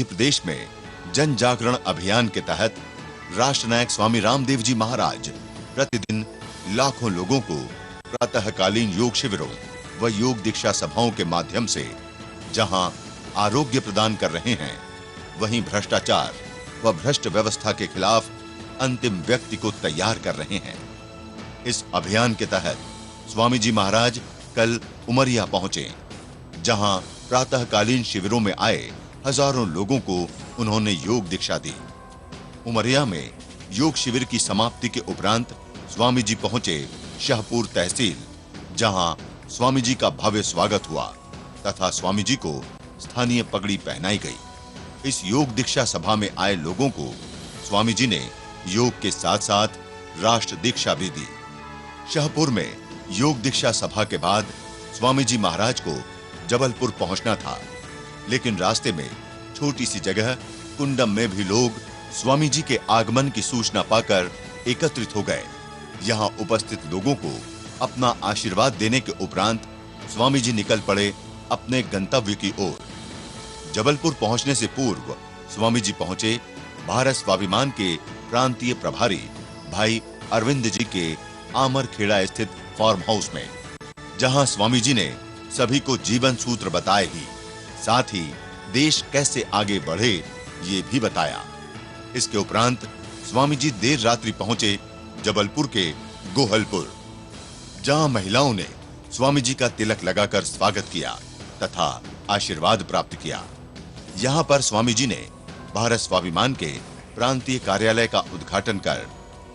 प्रदेश में जन जागरण अभियान के तहत राष्ट्र नायक स्वामी रामदेव जी महाराज प्रतिदिन लाखों लोगों को प्रातःकालीन योग शिविरों व योग दीक्षा सभाओं के माध्यम से जहां आरोग्य प्रदान कर रहे हैं, वहीं भ्रष्टाचार व भ्रष्ट व्यवस्था के खिलाफ अंतिम व्यक्ति को तैयार कर रहे हैं। इस अभियान के तहत स्वामी जी महाराज कल उमरिया पहुंचे, जहां प्रातःकालीन शिविरों में आए हजारों लोगों को उन्होंने योग दीक्षा दी। उमरिया में योग शिविर की समाप्ति के उपरांत स्वामी जी पहुंचे शाहपुर तहसील, जहां स्वामी जी का भव्य स्वागत हुआ तथा स्वामी जी को स्थानीय पगड़ी पहनाई गई। इस योग दीक्षा सभा में आए लोगों को स्वामी जी ने योग के साथ साथ राष्ट्र दीक्षा भी दी। शाहपुर में योग दीक्षा सभा के बाद स्वामी जी महाराज को जबलपुर पहुंचना था, लेकिन रास्ते में छोटी सी जगह कुंडम में भी लोग स्वामी जी के आगमन की सूचना पाकर एकत्रित हो गए। यहां उपस्थित लोगों को अपना आशीर्वाद देने के उपरांत स्वामी जी निकल पड़े अपने गंतव्य की ओर। जबलपुर पहुंचने से पूर्व स्वामी जी पहुंचे भारत स्वाभिमान के प्रांतीय प्रभारी भाई अरविंद जी के आमर खेड़ा स्थित फार्म हाउस में, जहां स्वामी जी ने सभी को जीवन सूत्र बताए ही साथ ही देश कैसे आगे बढ़े ये भी बताया। इसके उपरांत स्वामी जी देर रात्रि पहुंचे जबलपुर के गोहलपुर, जहां महिलाओं ने स्वामी जी का तिलक लगाकर स्वागत किया तथा आशीर्वाद प्राप्त किया। यहां पर स्वामी जी ने भारत स्वाभिमान के प्रांतीय कार्यालय का उद्घाटन कर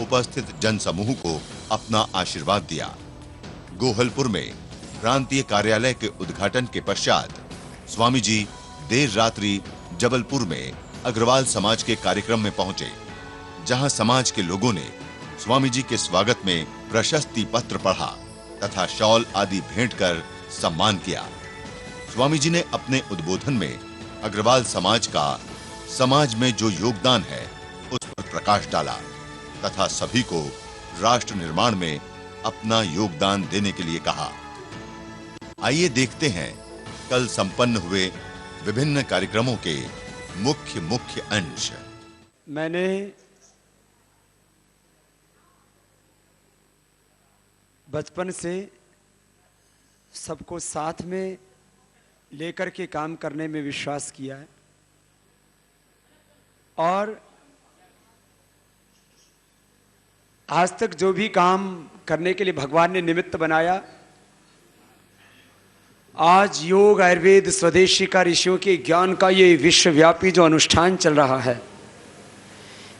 उपस्थित जनसमूह को अपना आशीर्वाद दिया। गोहलपुर में प्रांतीय कार्यालय के उद्घाटन के पश्चात स्वामी जी देर रात्रि जबलपुर में अग्रवाल समाज के कार्यक्रम में पहुंचे, जहां समाज के लोगों ने स्वामी जी के स्वागत में प्रशस्ति पत्र पढ़ा तथा शॉल आदि भेंट कर सम्मान किया। स्वामी जी ने अपने उद्बोधन में अग्रवाल समाज का समाज में जो योगदान है उस पर प्रकाश डाला तथा सभी को राष्ट्र निर्माण में अपना योगदान देने के लिए कहा। आइए देखते हैं कल संपन्न हुए विभिन्न कार्यक्रमों के मुख्य अंश। मैंने बचपन से सबको साथ में लेकर के काम करने में विश्वास किया है और आज तक जो भी काम करने के लिए भगवान ने निमित्त बनाया, आज योग आयुर्वेद स्वदेशी का ऋषियों के ज्ञान का ये विश्वव्यापी जो अनुष्ठान चल रहा है,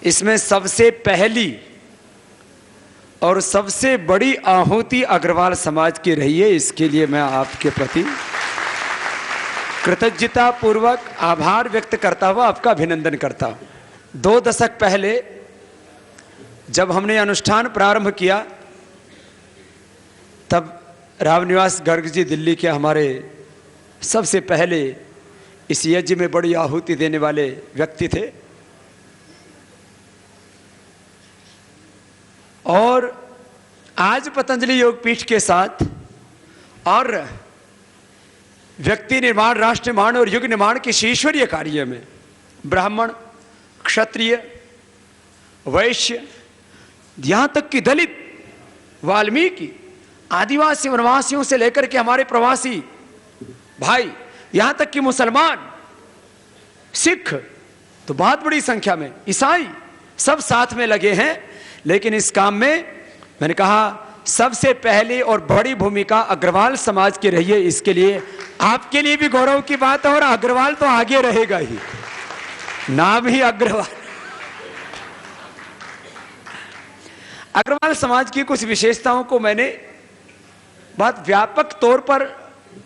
इसमें सबसे पहली और सबसे बड़ी आहुति अग्रवाल समाज की रही है। इसके लिए मैं आपके प्रति कृतज्ञता पूर्वक आभार व्यक्त करता हुआ आपका अभिनंदन करता हूं। 2 दशक पहले जब हमने अनुष्ठान प्रारंभ किया, तब रामनिवास गर्ग जी दिल्ली के हमारे सबसे पहले इस यज्ञ में बड़ी आहुति देने वाले व्यक्ति थे और आज पतंजलि योगपीठ के साथ और व्यक्ति निर्माण, राष्ट्र निर्माण और युग निर्माण के ईश्वरीय कार्य में ब्राह्मण, क्षत्रिय, वैश्य, यहां तक कि दलित, वाल्मीकि, आदिवासी वनवासियों से लेकर के हमारे प्रवासी भाई, यहां तक कि मुसलमान, सिख, तो बहुत बड़ी संख्या में ईसाई, सब साथ में लगे हैं। लेकिन इस काम में मैंने कहा सबसे पहली और बड़ी भूमिका अग्रवाल समाज की रही है। इसके लिए आपके लिए भी गौरव की बात है और अग्रवाल तो आगे रहेगा ही, नाम ही अग्रवाल। अग्रवाल समाज की कुछ विशेषताओं को मैंने बहुत व्यापक तौर पर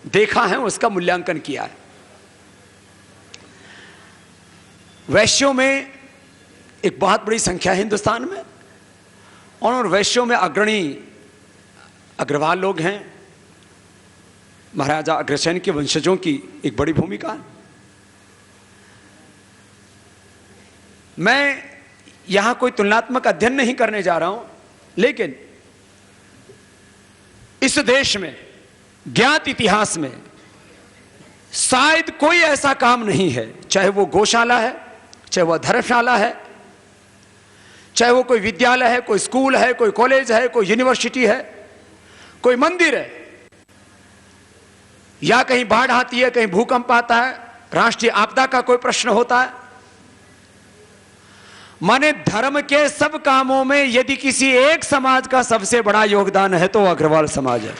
देखा है, उसका मूल्यांकन किया है। वैश्यों में एक बहुत बड़ी संख्या है हिंदुस्तान में और वैश्यों में अग्रणी अग्रवाल लोग हैं। महाराजा अग्रसेन के वंशजों की एक बड़ी भूमिका है। मैं यहां कोई तुलनात्मक अध्ययन नहीं करने जा रहा हूं, लेकिन इस देश में ज्ञात इतिहास में शायद कोई ऐसा काम नहीं है, चाहे वो गौशाला है, चाहे वह धर्मशाला है, चाहे वो कोई विद्यालय है, कोई स्कूल है, कोई कॉलेज है, कोई यूनिवर्सिटी है, कोई मंदिर है, या कहीं बाढ़ आती है, कहीं भूकंप आता है, राष्ट्रीय आपदा का कोई प्रश्न होता है, माने धर्म के सब कामों में यदि किसी एक समाज का सबसे बड़ा योगदान है तो अग्रवाल समाज है।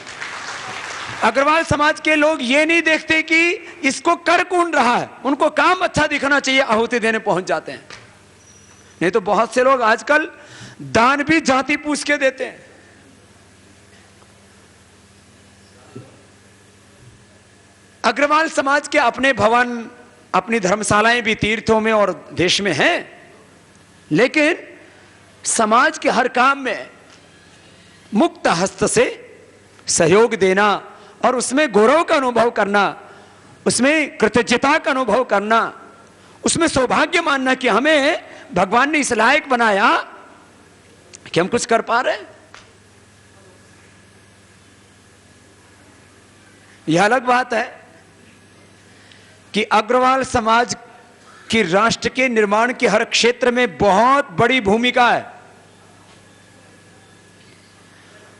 अग्रवाल समाज के लोग ये नहीं देखते कि इसको कर कौन रहा है, उनको काम अच्छा दिखना चाहिए, आहुति देने पहुंच जाते हैं। नहीं तो बहुत से लोग आजकल दान भी जाति पूछ के देते हैं। अग्रवाल समाज के अपने भवन, अपनी धर्मशालाएं भी तीर्थों में और देश में हैं, लेकिन समाज के हर काम में मुक्त हस्त से सहयोग देना और उसमें गौरव का अनुभव करना, उसमें कृतज्ञता का अनुभव करना, उसमें सौभाग्य मानना कि हमें भगवान ने इस लायक बनाया कि हम कुछ कर पा रहे हैं। यह अलग बात है कि अग्रवाल समाज की राष्ट्र के निर्माण के हर क्षेत्र में बहुत बड़ी भूमिका है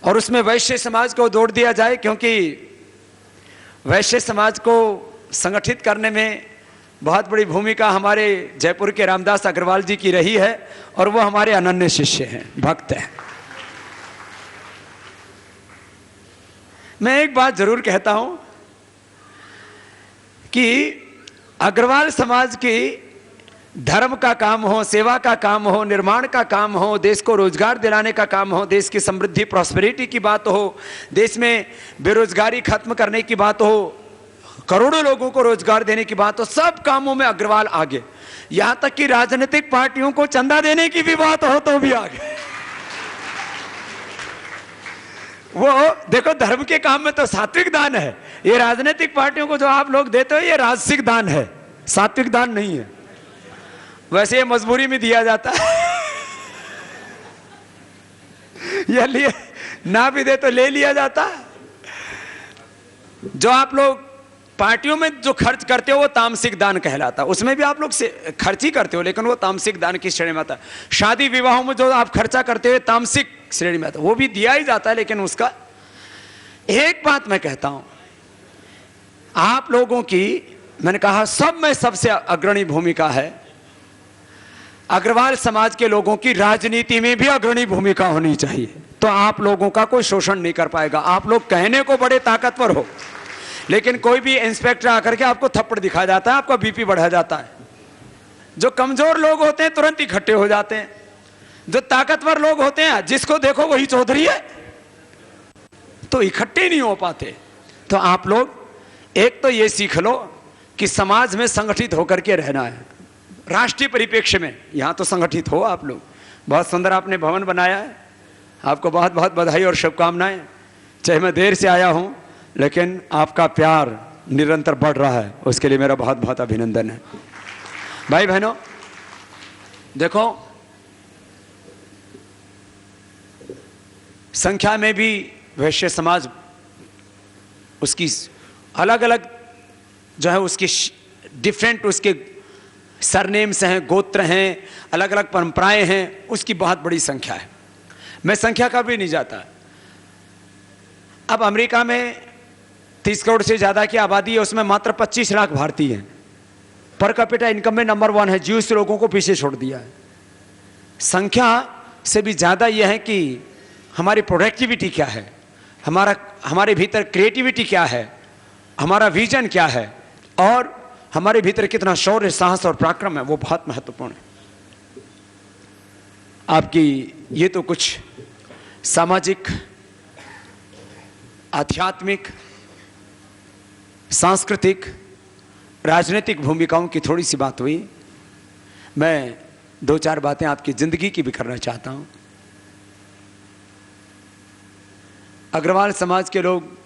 और उसमें वैश्य समाज को जोड़ दिया जाए, क्योंकि वैश्य समाज को संगठित करने में बहुत बड़ी भूमिका हमारे जयपुर के रामदास अग्रवाल जी की रही है और वो हमारे अनन्य शिष्य हैं, भक्त हैं। मैं एक बात जरूर कहता हूं कि अग्रवाल समाज की धर्म का काम हो, सेवा का काम हो, निर्माण का काम हो, देश को रोजगार दिलाने का काम हो, देश की समृद्धि प्रॉस्पेरिटी की बात हो, देश में बेरोजगारी खत्म करने की बात हो, करोड़ों लोगों को रोजगार देने की बात हो, सब कामों में अग्रवाल आगे। यहां तक कि राजनीतिक पार्टियों को चंदा देने की भी बात हो तो भी आगे। वो देखो, धर्म के काम में तो सात्विक दान है, ये राजनीतिक पार्टियों को जो आप लोग देते हो ये राजसिक दान है, सात्विक दान नहीं है। वैसे ये मजबूरी में दिया जाता है या लिए ना भी दे तो ले लिया जाता है। जो आप लोग पार्टियों में जो खर्च करते हो वो तामसिक दान कहलाता है, उसमें भी आप लोग खर्च ही करते हो लेकिन वो तामसिक दान की श्रेणी में आता है। शादी विवाहों में जो आप खर्चा करते हो तामसिक श्रेणी में आता है, वो भी दिया ही जाता है। लेकिन उसका एक बात मैं कहता हूं, आप लोगों की, मैंने कहा सब में सबसे अग्रणी भूमिका है। अग्रवाल समाज के लोगों की राजनीति में भी अग्रणी भूमिका होनी चाहिए, तो आप लोगों का कोई शोषण नहीं कर पाएगा। आप लोग कहने को बड़े ताकतवर हो, लेकिन कोई भी इंस्पेक्टर आकर के आपको थप्पड़ दिखा जाता है, आपका बीपी बढ़ा जाता है। जो कमजोर लोग होते हैं तुरंत इकट्ठे हो जाते हैं, जो ताकतवर लोग होते हैं जिसको देखो वही चौधरी है, तो इकट्ठे नहीं हो पाते। तो आप लोग एक तो ये सीख लो कि समाज में संगठित होकर के रहना है। राष्ट्रीय परिप्रेक्ष्य में यहां तो संगठित हो आप लोग। बहुत सुंदर आपने भवन बनाया है, आपको बहुत बहुत बधाई और शुभकामनाएं। चाहे मैं देर से आया हूं लेकिन आपका प्यार निरंतर बढ़ रहा है, उसके लिए मेरा बहुत बहुत अभिनंदन है। भाई बहनों देखो, संख्या में भी वैश्य समाज उसकी अलग अलग जो है, उसकी डिफरेंट उसके सरनेम्स हैं, गोत्र हैं, अलग अलग परंपराएं हैं, उसकी बहुत बड़ी संख्या है। मैं संख्या का भी नहीं जाता। अब अमेरिका में 30 करोड़ से ज्यादा की आबादी है, उसमें मात्र 25 लाख भारतीय हैं। पर कैपिटा इनकम में नंबर 1 है, ज्यूस लोगों को पीछे छोड़ दिया है। संख्या से भी ज्यादा यह है कि हमारी प्रोडक्टिविटी क्या है, हमारे भीतर क्रिएटिविटी क्या है, हमारा विजन क्या है और हमारे भीतर कितना शौर्य, साहस और पराक्रम है, वो बहुत महत्वपूर्ण है। आपकी ये तो कुछ सामाजिक, आध्यात्मिक, सांस्कृतिक, राजनीतिक भूमिकाओं की थोड़ी सी बात हुई। मैं 2-4 बातें आपकी जिंदगी की भी करना चाहता हूं। अग्रवाल समाज के लोग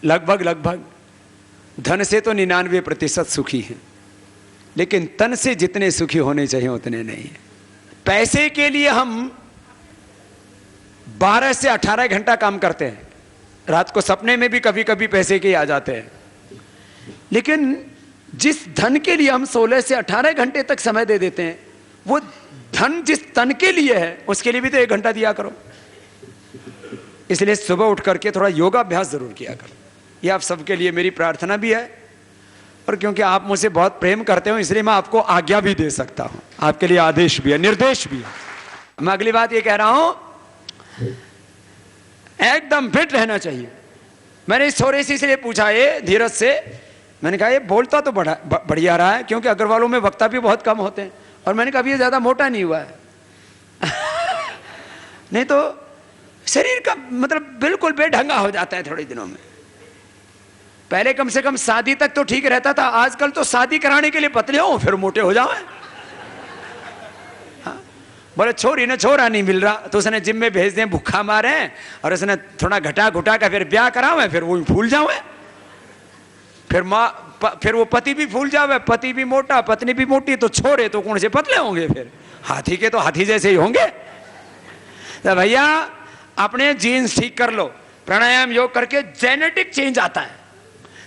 लगभग धन से तो 99% सुखी हैं, लेकिन तन से जितने सुखी होने चाहिए उतने नहीं है। पैसे के लिए हम 12 से 18 घंटा काम करते हैं, रात को सपने में भी कभी कभी पैसे के आ जाते हैं। लेकिन जिस धन के लिए हम 16 से 18 घंटे तक समय दे देते हैं, वो धन जिस तन के लिए है उसके लिए भी तो 1 घंटा दिया करो। इसलिए सुबह उठ करके थोड़ा योगाभ्यास जरूर किया करो। ये आप सबके लिए मेरी प्रार्थना भी है, और क्योंकि आप मुझसे बहुत प्रेम करते हो इसलिए मैं आपको आज्ञा भी दे सकता हूं, आपके लिए आदेश भी है, निर्देश भी है। मैं अगली बात ये कह रहा हूं, एकदम फिट रहना चाहिए। मैंने इस छोरे से इसलिए पूछा, ये धीरज से, मैंने कहा ये बोलता तो बढ़िया रहा है, क्योंकि अग्रवालों में वक्ता भी बहुत कम होते हैं, और मैंने कहा ये ज्यादा मोटा नहीं हुआ है नहीं तो शरीर का मतलब बिल्कुल बेढंगा हो जाता है थोड़े दिनों में। पहले कम से कम शादी तक तो ठीक रहता था, आजकल तो शादी कराने के लिए पतले हो फिर मोटे हो जाओ। बोले छोरी ने छोरा नहीं मिल रहा तो उसने जिम में भेज दें, भूखा मारे, और उसने थोड़ा घटा घुटा कर फिर ब्याह करावे, फिर वो फूल जावे, फिर वो पति भी फूल जावे, पति भी मोटा पत्नी भी मोटी, तो छोरे तो कौन से पतले होंगे, फिर हाथी के तो हाथी जैसे ही होंगे। तो भैया अपने जीन्स ठीक कर लो, प्राणायाम योग करके जेनेटिक चेंज आता है।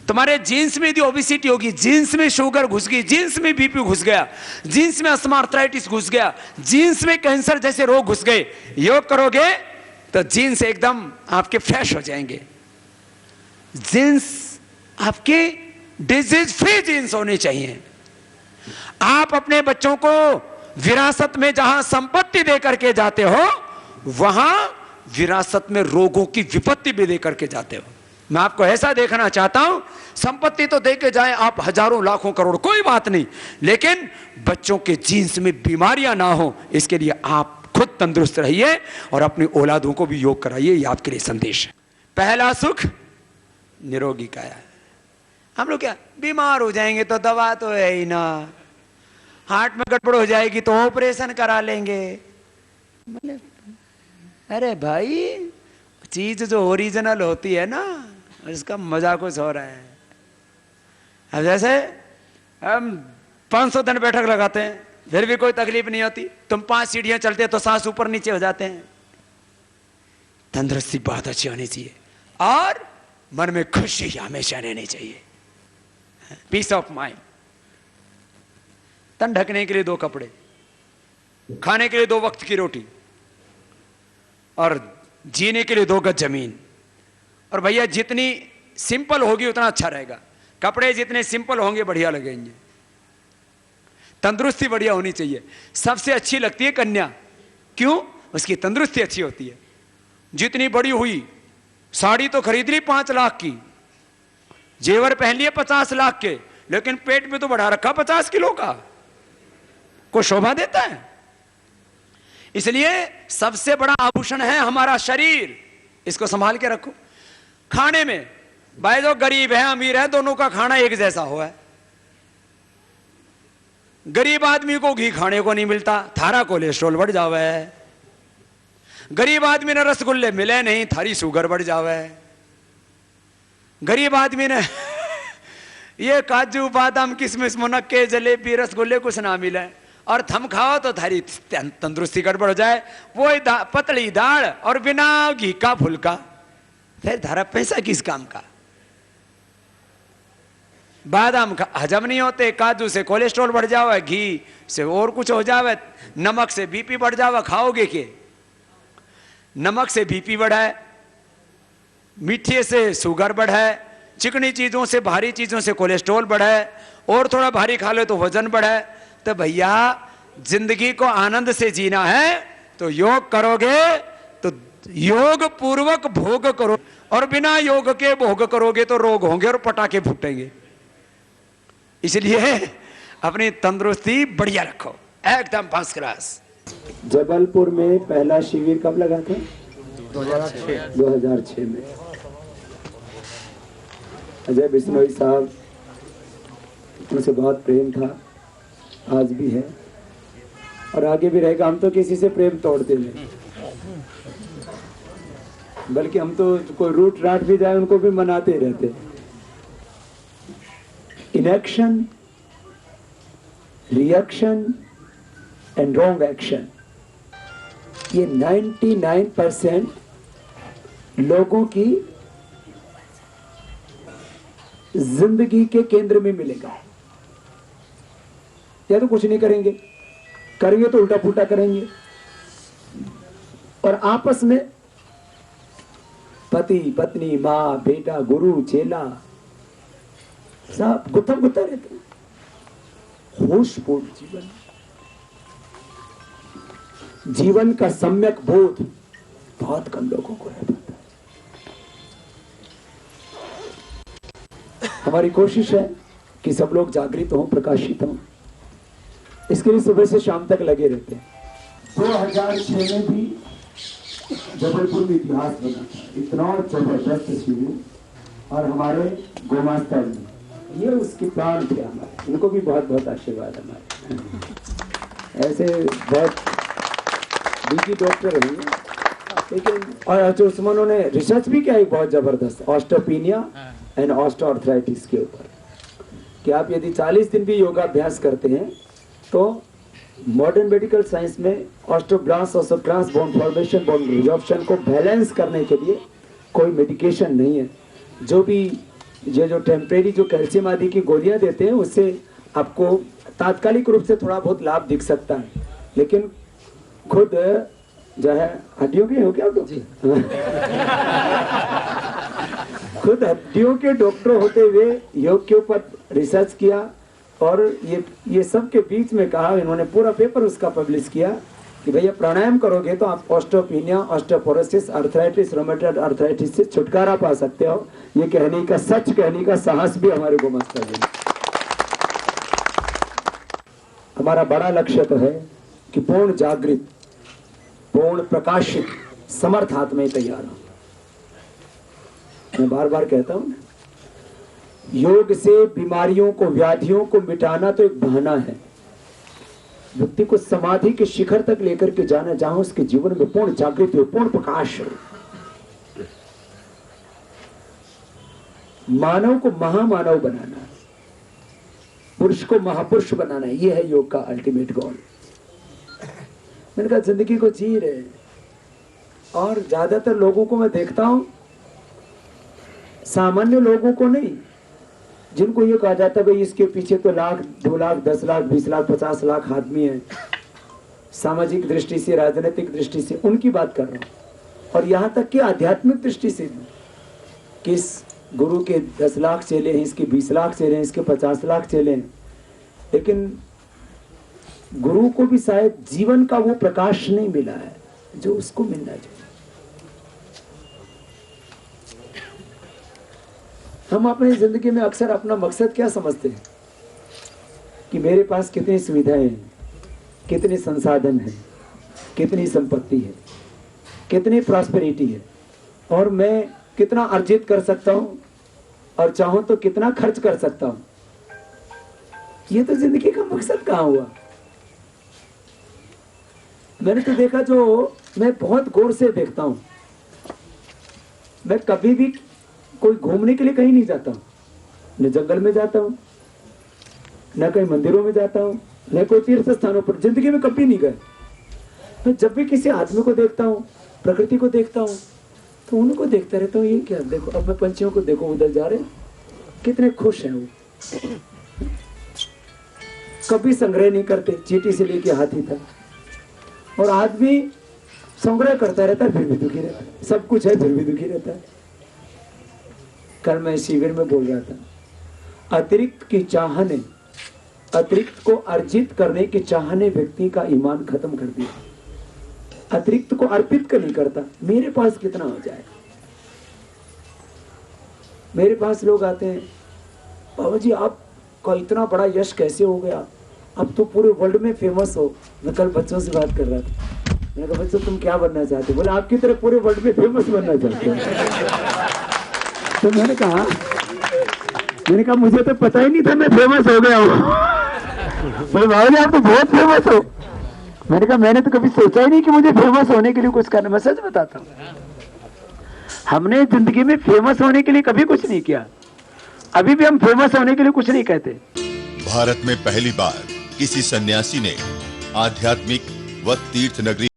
तुम्हारे जीन्स में यदि ओबेसिटी होगी, जीन्स में शुगर घुस गई, जीन्स में बीपी घुस गया, जीन्स में अस्थमा आर्थराइटिस घुस गया, जीन्स में कैंसर जैसे रोग घुस गए, योग करोगे तो जीन्स एकदम आपके फ्रेश हो जाएंगे। जीन्स आपके डिजीज फ्री जीन्स होनी चाहिए। आप अपने बच्चों को विरासत में जहां संपत्ति दे करके जाते हो, वहां विरासत में रोगों की विपत्ति भी दे करके जाते हो। मैं आपको ऐसा देखना चाहता हूं, संपत्ति तो देके जाएं आप हजारों लाखों करोड़, कोई बात नहीं, लेकिन बच्चों के जीन्स में बीमारियां ना हो, इसके लिए आप खुद तंदुरुस्त रहिए और अपनी औलादों को भी योग कराइए। ये आपके लिए संदेश है। पहला सुख निरोगी काया। हम लोग क्या बीमार हो जाएंगे तो दवा तो है ही ना, हार्ट में गड़बड़ हो जाएगी तो ऑपरेशन करा लेंगे। अरे भाई चीज जो ओरिजिनल होती है ना, इसका मजा कुछ हो रहा है। अब जैसे हम 500 दिन बैठक लगाते हैं फिर भी कोई तकलीफ नहीं होती, तुम 5 सीढ़ियां चलते तो सांस ऊपर नीचे हो जाते हैं। तंदुरुस्ती बहुत अच्छी होनी चाहिए और मन में खुशी हमेशा रहनी चाहिए, पीस ऑफ माइंड। तन ढकने के लिए 2 कपड़े, खाने के लिए 2 वक्त की रोटी, और जीने के लिए 2 गज जमीन। और भैया जितनी सिंपल होगी उतना अच्छा रहेगा। कपड़े जितने सिंपल होंगे बढ़िया लगेंगे। तंदुरुस्ती बढ़िया होनी चाहिए। सबसे अच्छी लगती है कन्या, क्यों? उसकी तंदुरुस्ती अच्छी होती है। जितनी बड़ी हुई, साड़ी तो खरीद ली 5 लाख की, जेवर पहन लिए 50 लाख के, लेकिन पेट में तो बढ़ा रखा 50 किलो का, को शोभा देता है। इसलिए सबसे बड़ा आभूषण है हमारा शरीर, इसको संभाल के रखो। खाने में भाई जो गरीब है अमीर है दोनों का खाना एक जैसा हुआ है। गरीब आदमी को घी खाने को नहीं मिलता, थारा कोलेस्ट्रॉल बढ़ जावे। गरीब आदमी ने रसगुल्ले मिले नहीं, थारी शुगर बढ़ जावे। गरीब आदमी ने ये काजू बादाम किशमिश मुनक्के जलेबी रसगुल्ले कुछ ना मिले और थम खाओ तो थारी तंदुरुस्ती गड़बड़ हो जाए। वो पतली दाल और बिना घी का फुल्का, फिर धारा पैसा किस काम का? बादाम का हजम नहीं होते, काजू से कोलेस्ट्रॉल बढ़ जावे, घी से और कुछ हो जावे, नमक से बीपी बढ़ जावे। खाओगे के? नमक से बीपी बढ़ाए, मीठे से शुगर बढ़ाए, चिकनी चीजों से भारी चीजों से कोलेस्ट्रॉल बढ़ाए, और थोड़ा भारी खा लो तो वजन बढ़ाए। तो भैया जिंदगी को आनंद से जीना है तो योग करोगे तो योग पूर्वक भोग करो, और बिना योग के भोग करोगे तो रोग होंगे और पटाखे फूटेंगे। इसलिए अपनी तंदुरुस्ती बढ़िया रखो, एकदम फर्स्ट क्लास। जबलपुर में पहला शिविर कब लगा था? 2006 में। अजय बिश्नोई साहब, उनसे बहुत प्रेम था, आज भी है और आगे भी रहेगा। हम तो किसी से प्रेम तोड़ते नहीं, बल्कि हम तो कोई रूट राट भी जाए उनको भी मनाते रहते। Inaction, reaction and wrong action, ये 99% लोगों की जिंदगी के केंद्र में मिलेगा। या तो कुछ नहीं करेंगे, करेंगे तो उल्टा पुल्टा करेंगे, और आपस में पति पत्नी, माँ बेटा, गुरु चेला सब गुत्थम गुत्था रहते हैं। होशपूर्ण जीवन, जीवन का सम्यक बोध बहुत कम लोगों को रह पाता है। हमारी कोशिश है कि सब लोग जागृत हों, प्रकाशित हों। इसके लिए सुबह से शाम तक लगे रहते हैं। 2006 में भी जबलपुर में इतिहास बना था, इतना जबरदस्त शिविर, और हमारे गोमास्ता जी ये उसके प्राण थे हमारे, इनको भी बहुत बहुत आशीर्वाद हमारे। ऐसे बहुत बीजी डॉक्टर हैं, लेकिन और जो उसमें उन्होंने रिसर्च भी किया एक बहुत जबरदस्त ऑस्टियोपेनिया एंड ऑस्टियोआर्थराइटिस के ऊपर, कि आप यदि 40 दिन भी योगाभ्यास करते हैं तो मॉडर्न मेडिकल साइंस में ऑस्टियोब्लास्ट ऑस्टियोट्रांस बोन फॉर्मेशन बोन रिजॉर्प्शन को बैलेंस करने के लिए कोई मेडिकेशन नहीं है। जो भी ये जो टेम्परेरी जो कैल्शियम आदि की गोलियां देते हैं उससे आपको तात्कालिक रूप से थोड़ा बहुत लाभ दिख सकता है, लेकिन खुद जो है हड्डियों के हो क्या खुद हड्डियों के डॉक्टर होते हुए योग के ऊपर रिसर्च किया, और ये सब के बीच में कहा, इन्होंने पूरा पेपर उसका पब्लिश किया कि भैया प्राणायाम करोगे तो आप osteopenia, osteoporosis, arthritis, rheumatoid arthritis से छुटकारा पा सकते हो। ये कहने का, सच कहने का साहस भी हमारे गोमास्ता जी। हमारा बड़ा लक्ष्य तो है कि पूर्ण जागृत, पूर्ण प्रकाशित, समर्थ आत्मा तैयार हो। मैं बार बार कहता हूं, योग से बीमारियों को, व्याधियों को मिटाना तो एक बहाना है। व्यक्ति को समाधि के शिखर तक लेकर के जाना, जहां उसके जीवन में पूर्ण जागृति हो, पूर्ण प्रकाश हो। मानव को महामानव बनाना है, पुरुष को महापुरुष बनाना है, यह है योग का अल्टीमेट गोल। मैंने कहा जिंदगी को जी रहे, और ज्यादातर लोगों को मैं देखता हूं, सामान्य लोगों को नहीं, जिनको ये कहा जाता है भाई इसके पीछे तो लाख, 2 लाख, 10 लाख, 20 लाख, 50 लाख आदमी है, सामाजिक दृष्टि से, राजनीतिक दृष्टि से, उनकी बात कर रहा हूं। और यहां तक कि आध्यात्मिक दृष्टि से, किस गुरु के 10 लाख चेले हैं, इसके 20 लाख चेले हैं, इसके 50 लाख चेले हैं, लेकिन गुरु को भी शायद जीवन का वो प्रकाश नहीं मिला है जो उसको मिलना चाहिए। हम अपनी जिंदगी में अक्सर अपना मकसद क्या समझते हैं कि मेरे पास कितनी सुविधाएं हैं, कितने संसाधन हैं, कितनी संपत्ति है, कितनी प्रॉस्पेरिटी है, और मैं कितना अर्जित कर सकता हूं, और चाहूं तो कितना खर्च कर सकता हूं। ये तो जिंदगी का मकसद कहां हुआ। मैंने तो देखा, जो मैं बहुत गौर से देखता हूं, मैं कभी भी कोई घूमने के लिए कहीं नहीं जाता हूं, न जंगल में जाता हूं, न कहीं मंदिरों में जाता हूं, न कोई तीर्थ स्थानों पर, जिंदगी में कभी नहीं गए। मैं जब भी किसी आदमी को देखता हूं, प्रकृति को देखता हूं, तो उनको देखता रहता हूँ, ये क्या, देखो अब मैं पंछियों को देखो उधर जा रहे, कितने खुश हैं वो। कभी संग्रह नहीं करते, चींटी से लेके हाथी तक, और आदमी संग्रह करता रहता है फिर भी दुखी रहता है, सब कुछ है फिर भी दुखी रहता है। कल मैं शिविर में बोल रहा था, अतिरिक्त की चाहने, अतिरिक्त को अर्जित करने की चाहने व्यक्ति का ईमान खत्म कर दिया। अतिरिक्त को अर्पित कर नहीं करता, मेरे पास कितना हो जाए। मेरे पास लोग आते हैं, बाबा जी आपका इतना बड़ा यश कैसे हो गया, अब तो पूरे वर्ल्ड में फेमस हो। मैं कल बच्चों से बात कर रहा था, मैंने कहा बच्चों तुम क्या बनना चाहते हो? बोले आपकी तरह पूरे वर्ल्ड में फेमस बनना चाहते हो। तो मैंने कहा मुझे तो पता ही नहीं था मैं फेमस हो गया हूँ। बोले बाबा जी आप तो बहुत फेमस हो। मैंने कहा मैंने तो कभी सोचा ही नहीं कि मुझे फेमस होने के लिए कुछ करना। मैं सच बताता हूँ, हमने जिंदगी में फेमस होने के लिए कभी कुछ नहीं किया, अभी भी हम फेमस होने के लिए कुछ नहीं कहते। भारत में पहली बार किसी सन्यासी ने आध्यात्मिक व तीर्थ नगरी